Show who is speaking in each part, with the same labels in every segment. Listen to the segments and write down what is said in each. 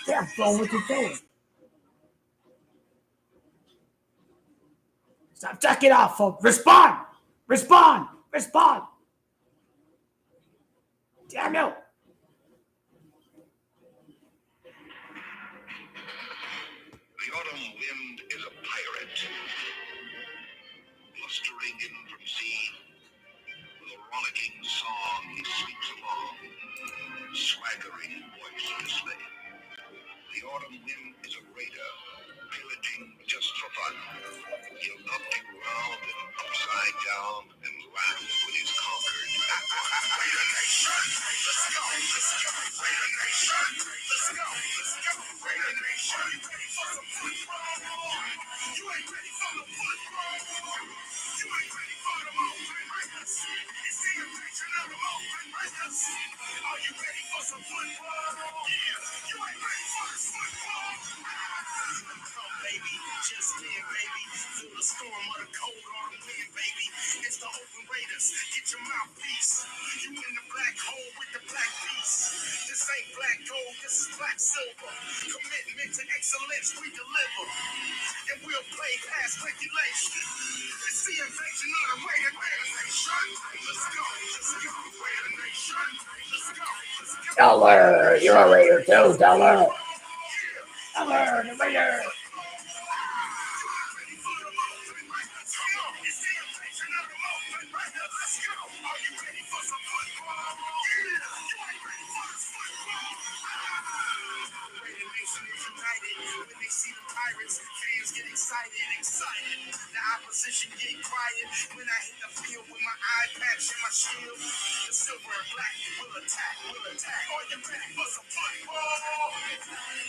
Speaker 1: Yeah, phone what you're saying. Stop jacking off, folks. Respond! Respond! Respond! Damn you!
Speaker 2: The autumn wind is a pirate, blustering in from sea. With a rollicking song he sweeps along, swaggering boisterously. The autumn wind is a raider, pillaging just for fun. He'll knock you round and upside down and laugh when he's conquered. Raider Nation, let's go, let's go. Raider Nation, let's go, let's go. Raider Nation, you ready for some football? You ain't ready for the football. You ain't ready for the Oakland Raiders. It's the invasion of the Oakland Raiders. Are you ready for some football? Yeah, you ain't ready for this football. Come, baby, just then, baby. Through the storm of the cold autumn wind, baby. It's the Oakland Raiders. Get your mouthpiece. You in the black hole with the black piece. This ain't black gold, this is black silver. Commitment to excellence, we deliver. And we'll play past regulation. It's the invasion of the Raider Nation. Let's go, Raider Nation. Let's go, let's go.
Speaker 1: Dollar, you're a Raider too, Dollar. Dollar, the Raider.
Speaker 2: Excited. The opposition get quiet when I hit the field with my eye patch and my shield. The silver and black will attack, will attack. Are you ready for some football?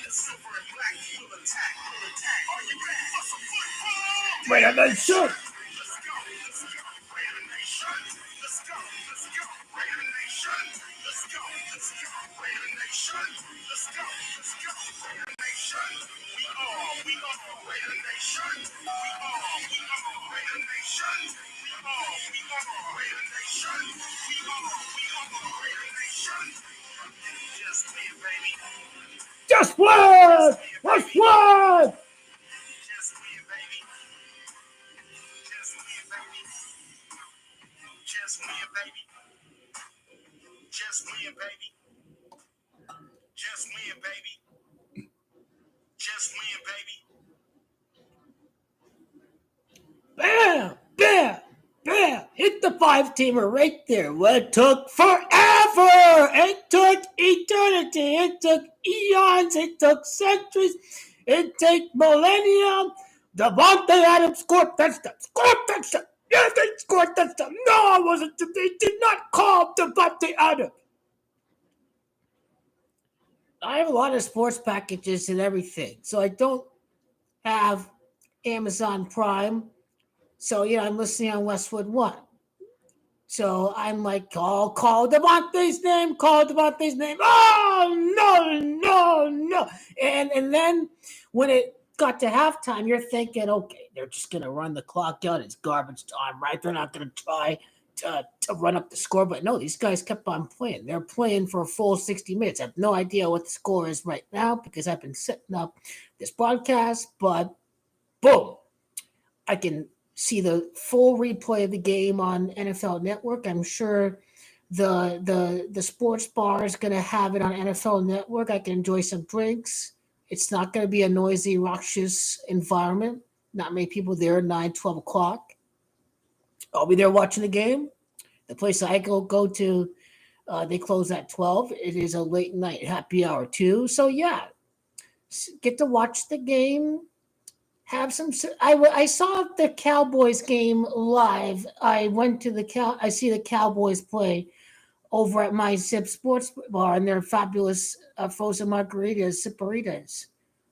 Speaker 2: The silver and black will attack, will attack. Are you ready for some football?
Speaker 1: Raider Nation.
Speaker 2: Let's go, Raider Nation. Let's go, Raider Nation. Let's go, Raider Nation. Let's go, Raider Nation. We are Raider Nation. We are Raider Nation. We are Raider Nation. We are Raider Nation. Just win, baby.
Speaker 1: Just win! Just win!
Speaker 2: Just win, baby. Just win, baby. Just win, baby. Just win, baby. Just win, baby. Just win, baby.
Speaker 1: Bam! Bam! Bam! Hit the 5-teamer right there. Well, it took forever. It took eternity. It took eons. It took centuries. It took millennium. Devontae Adams scored touchdown. Scored touchdown. Yes, they scored touchdown. No, it wasn't. They did not call Devontae Adams. I have a lot of sports packages and everything, so I don't have Amazon Prime. So, I'm listening on Westwood 1. So I'm like, call Devontae's name, call Devontae's name. Oh, no. And then when it got to halftime, you're thinking, okay, they're just going to run the clock out. It's garbage time, right? They're not going to try to run up the score. But no, these guys kept on playing. They're playing for a full 60 minutes. I have no idea what the score is right now because I've been setting up this broadcast. But boom, I can see the full replay of the game on NFL Network. I'm sure the sports bar is going to have it on NFL Network. I can enjoy some drinks. It's not going to be a noisy, raucous environment. Not many people there at 9, 12 o'clock. I'll be there watching the game. The place I go to, they close at 12. It is a late night happy hour too. So yeah, get to watch the game. Have some. I saw the Cowboys game live. I went to I see the Cowboys play over at my Zip Sports Bar, and their fabulous frozen margaritas, zipparitas,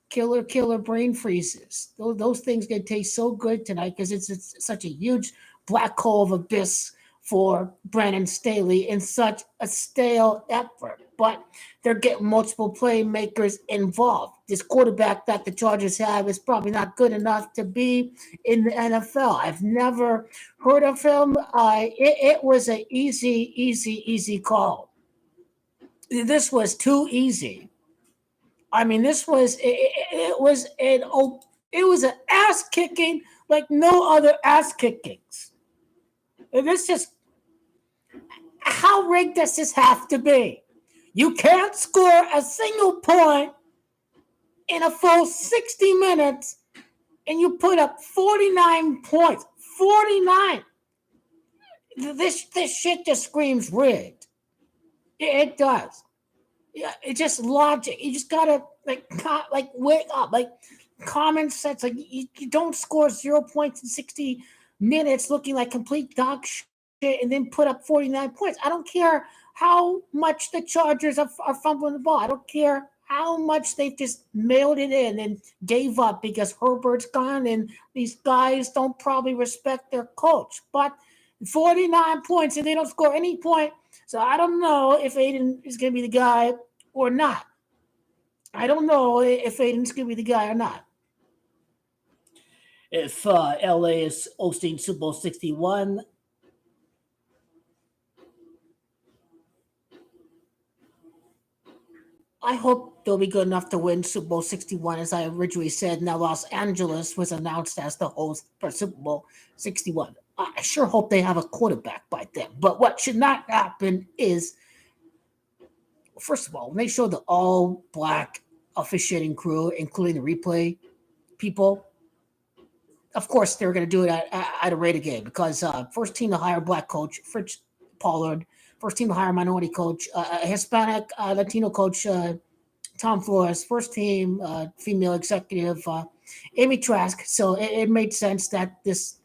Speaker 1: killer brain freezes. Those things gonna taste so good tonight because it's such a huge black hole of abyss for Brandon Staley in such a stale effort. But they're getting multiple playmakers involved. This quarterback that the Chargers have is probably not good enough to be in the NFL. I've never heard of him. It was an easy call. This was too easy. I mean, it was an ass kicking like no other ass kickings. This just how rigged does this have to be? You can't score a single point in a full 60 minutes, and you put up 49 points. 49. This shit just screams rigged. It does. Yeah, it's just logic. You just gotta like wake up, like common sense. Like you don't score 0 points in 60 minutes, looking like complete dog shit, and then put up 49 points. I don't care how much the Chargers are fumbling the ball. I don't care how much they've just mailed it in and gave up because Herbert's gone and these guys don't probably respect their coach. But 49 points and they don't score any point. So I don't know if Aiden is going to be the guy or not. I don't know if Aiden's going to be the guy or not. If LA is hosting Super Bowl 61, I hope they'll be good enough to win Super Bowl 61. As I originally said, now Los Angeles was announced as the host for Super Bowl 61. I sure hope they have a quarterback by then. But what should not happen is, first of all, when they show the all-black officiating crew, including the replay people, of course they're going to do it at a Raider game because first team to hire black coach, Fritz Pollard, first team to hire minority coach, a Hispanic Latino coach, Tom Flores, first team female executive, Amy Trask. So it made sense that this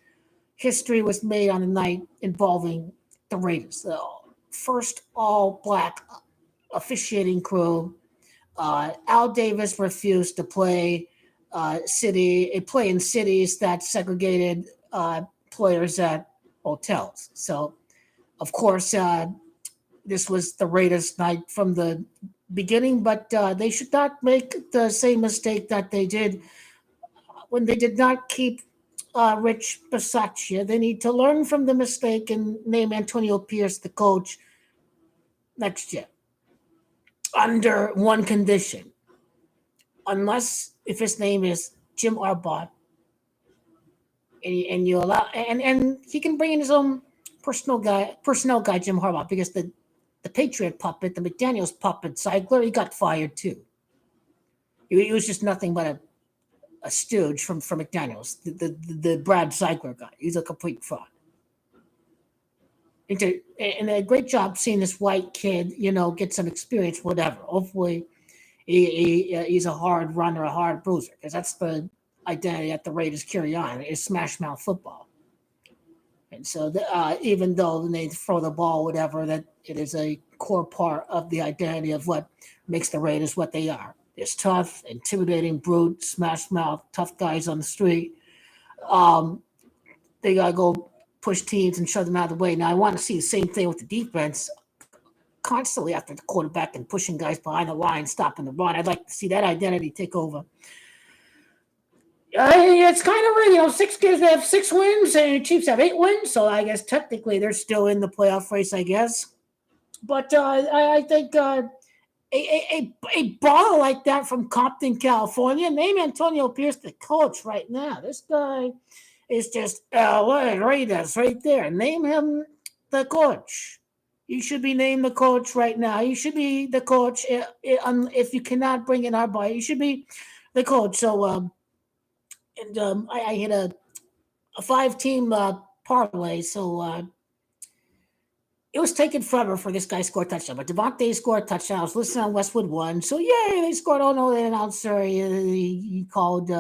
Speaker 1: history was made on a night involving the Raiders. The first all-black officiating crew. Al Davis refused to play in cities that segregated players at hotels. So, of course, this was the Raiders' night from the beginning, but they should not make the same mistake that they did when they did not keep Rich Bisaccia. They need to learn from the mistake and name Antonio Pierce the coach next year. Under one condition, unless if his name is Jim Harbaugh, and you allow and he can bring in his own personnel guy Jim Harbaugh, because the Patriot puppet, the McDaniels puppet Ziegler, he got fired too. He was just nothing but a stooge from McDaniels, the Brad Ziegler guy. He's a complete fraud. And a great job seeing this white kid, get some experience, whatever. Hopefully, he's a hard runner, a hard bruiser, because that's the identity that the Raiders carry on, is smash mouth football. And so, even though they throw the ball, whatever, that it is a core part of the identity of what makes the Raiders what they are. It's tough, intimidating, brute, smash mouth, tough guys on the street. They gotta go push teams and shove them out of the way. Now, I want to see the same thing with the defense, constantly after the quarterback and pushing guys behind the line, stopping the run. I'd like to see that identity take over. It's kind of weird, 6 games, they have 6 wins, and the Chiefs have 8 wins, so I guess technically they're still in the playoff race, I guess. But I think a ball like that from Compton, California, name Antonio Pierce the coach right now. This guy is just LA Raiders right there. Name him the coach. You should be named the coach right now. You should be the coach. If you cannot bring in Harbaugh, you should be the coach. So, I hit a 5-team parlay. So it was taking forever for this guy to score a touchdown. But Devontae scored a touchdown. I was listening on Westwood 1. So, yay, they scored. Oh, no, the announcer, he called...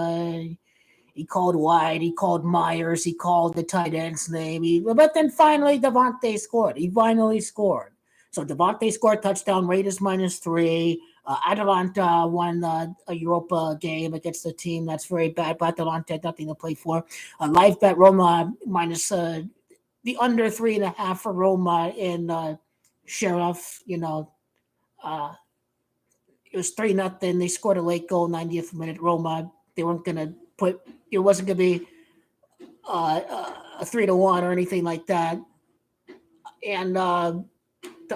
Speaker 1: He called White. He called Myers. He called the tight end's name. But then finally, Devontae scored. He finally scored. So Devontae scored a touchdown. Raiders -3. Atalanta won a Europa game against a team that's very bad. But Atalanta had nothing to play for. Live bet Roma minus the under 3.5 for Roma in Sheriff. It was 3-0. They scored a late goal, 90th minute. Roma. They weren't going to it wasn't going to be a 3-1 or anything like that. And the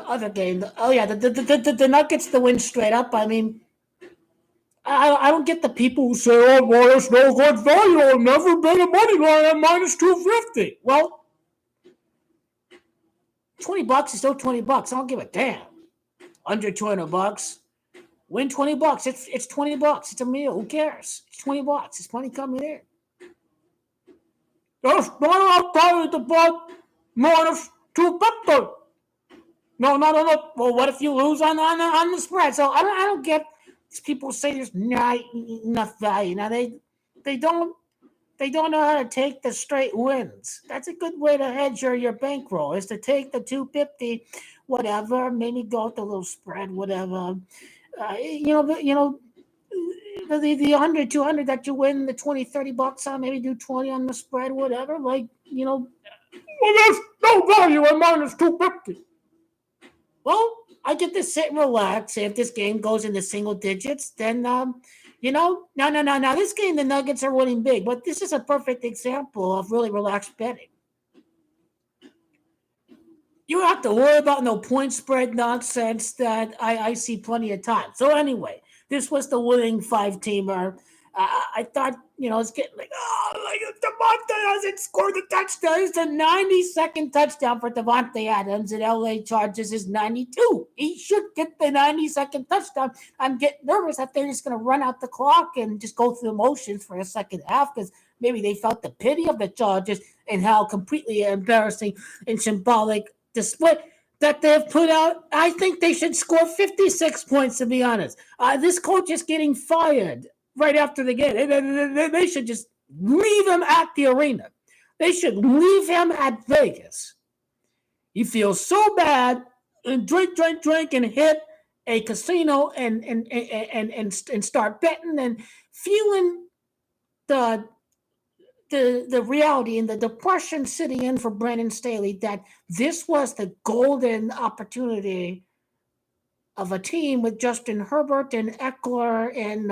Speaker 1: other game, the Nuggets to win straight up. I mean, I don't get the people who say, oh, well, there's no good value. I'll never bet a money line at minus 250. Well, $20 is still $20. I don't give a damn. Under $200, win $20. It's $20. It's a meal. Who cares? It's $20. It's money coming in. There's not enough value to bet minus 250. No. Well, what if you lose on the spread? So I don't get these people say there's not enough value. Now they don't know how to take the straight wins. That's a good way to hedge your bankroll, is to take the 250, whatever, maybe go with the little spread, whatever. The 100, 200 that you win the 20, $30 on, maybe do 20 on the spread, whatever. Well, there's no value in minus 250. Well, I get to sit and relax. If this game goes into single digits, then, no. This game, the Nuggets are winning big, but this is a perfect example of really relaxed betting. You don't have to worry about no point spread nonsense that I see plenty of time. So anyway, this was the winning 5-teamer. I thought, it's getting like Devontae hasn't scored a touchdown. It's a 90-second touchdown for Devontae Adams, and LA Chargers is 92. He should get the 90-second touchdown. I'm getting nervous that they're just going to run out the clock and just go through the motions for a second half, because maybe they felt the pity of the Chargers and how completely embarrassing and symbolic display that they've put out. I think they should score 56 points, to be honest. This coach is getting fired right after the game. They should just leave him at the arena. They should leave him at Vegas. He feels so bad and drink and hit a casino and start betting and feeling the reality and the depression sitting in for Brandon Staley, that this was the golden opportunity of a team with Justin Herbert and Eckler and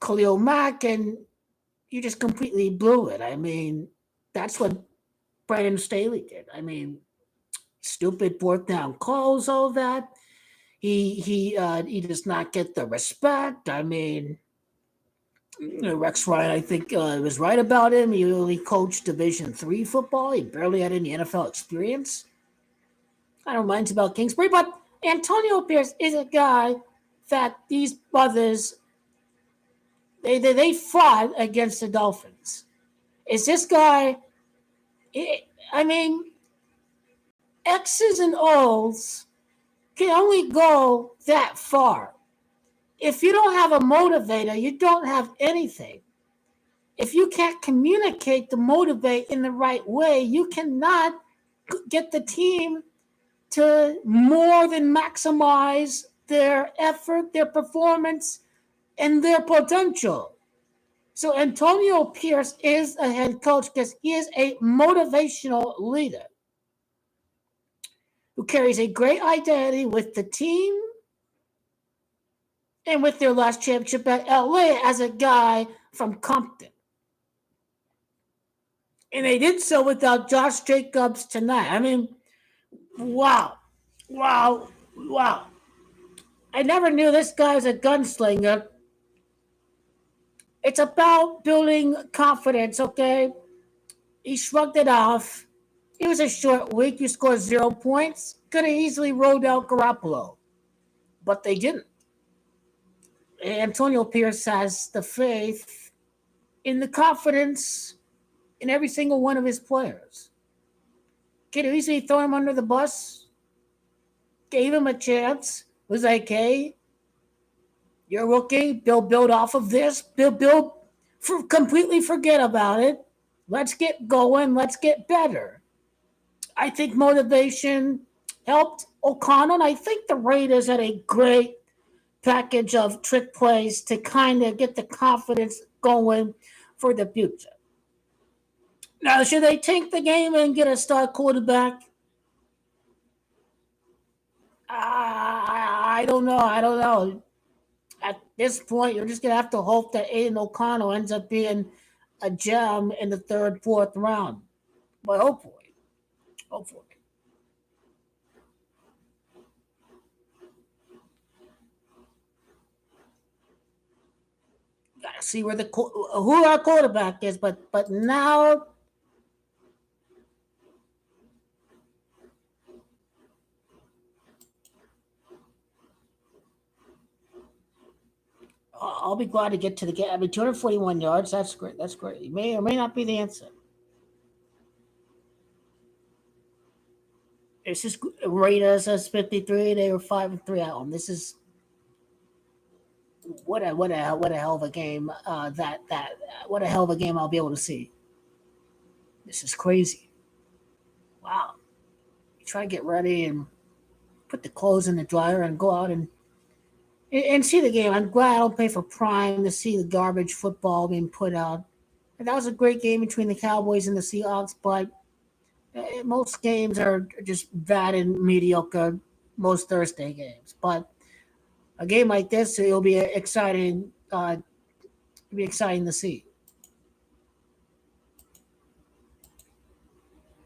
Speaker 1: Khalil Mack, and you just completely blew it. I mean, that's what Brandon Staley did. I mean, stupid fourth down calls, all that. He does not get the respect. I mean, Rex Ryan, I think, was right about him. He only coached Division III football. He barely had any NFL experience. I don't mind about Kingsbury, but Antonio Pierce is a guy that these brothers, they fought against the Dolphins. Is this guy, I mean, X's and O's can only go that far. If you don't have a motivator, you don't have anything. If you can't communicate to motivate in the right way, you cannot get the team to more than maximize their effort, their performance, and their potential. So Antonio Pierce is a head coach because he is a motivational leader who carries a great identity with the team and with their last championship at LA as a guy from Compton. And they did so without Josh Jacobs tonight. I mean, wow. I never knew this guy was a gunslinger. It's about building confidence, okay? He shrugged it off. It was a short week. You scored 0 points. Could have easily rolled out Garoppolo. But they didn't. Antonio Pierce has the faith in the confidence in every single one of his players. Could have easily thrown him under the bus. Gave him a chance. Was like, hey, you're a rookie. Build off of this. Completely forget about it. Let's get going. Let's get better. I think motivation helped O'Connell. I think the Raiders had a great package of trick plays to kind of get the confidence going for the future. Now, should they tank the game and get a star quarterback? I don't know. At this point, you're just going to have to hope that Aiden O'Connell ends up being a gem in the third, fourth round. But hopefully. see where who our quarterback is, but now I'll be glad to get to the game. I mean, 241 yards. That's great. That's great. It may or may not be the answer. This is Raiders as 53. They were 5-3 at home. This is what a hell of a game. What a hell of a game I'll be able to see. This is crazy. Wow. You try to get ready and put the clothes in the dryer and go out and see the game. I'm glad I don't pay for Prime to see the garbage football being put out. And that was a great game between the Cowboys and the Seahawks, but most games are just bad and mediocre. Most Thursday games, but a game like this, it'll be exciting. It'll be exciting to see.